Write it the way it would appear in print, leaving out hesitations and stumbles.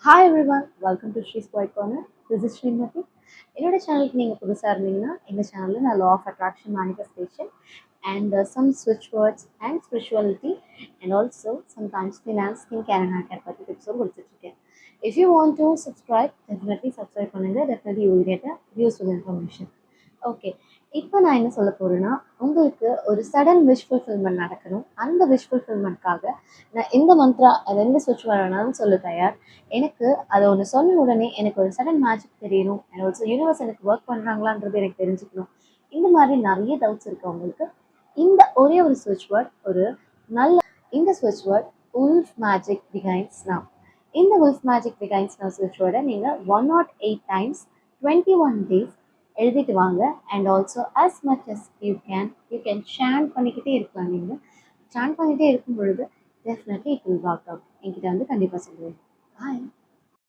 Hi everyone, welcome to Shree's Quiet Corner. This is Srimati. என்னோட சேனலுக்கு நீங்கள் புதுசாக இருந்தீங்கன்னா இந்த சேனலில் நான் law of attraction manifestation and some ஸ்விட்ச் words and spirituality and also sometimes finance skin care and hair care பற்றி டிப்ஸும் கொடுத்துட்ருக்கேன். If you want to subscribe definitely subscribe பண்ணுங்கள். Definitely you will get a useful information. Okay, இப்போ நான் என்ன சொல்ல போகிறேன்னா, உங்களுக்கு ஒரு சடன் விஷ் ஃபுல்ஃபில்மெண்ட் நடக்கணும். அந்த விஷ் ஃபுல்ஃபில்மெண்ட்காக நான் எந்த மந்த்ரா எந்த சுவிட்ச் வேணாலும் சொல்ல தயார். எனக்கு அதை ஒன்று சொன்ன உடனே எனக்கு ஒரு சடன் மேஜிக் தெரியணும், அண்ட் ஆல்சோ யூனிவர்ஸ் எனக்கு ஒர்க் பண்ணுறாங்களான்றது எனக்கு தெரிஞ்சுக்கணும். இந்த மாதிரி நிறைய டவுட்ஸ் இருக்குது உங்களுக்கு. இந்த ஒரே ஒரு சுவிட்ச் வேர்ட் ஒரு நல்ல இந்த சுவிட்ச் word wolf magic begins now. இந்த உல்ஃப் மேஜிக் பிகைன்ஸ் நவ் சுவிட்ச் வேர்டை நீங்கள் 108 டைம்ஸ் 21 டேஸ் எழுதிட்டு வாங்க. And also as much as you can chant பண்ணிக்கிட்டே இருக்கலாம். நீங்கள் chant பண்ணிகிட்டே இருக்கும் பொழுது definitely it will work out. என்கிட்ட வந்து கண்டிப்பாக சொல்லுவேன். பாய்.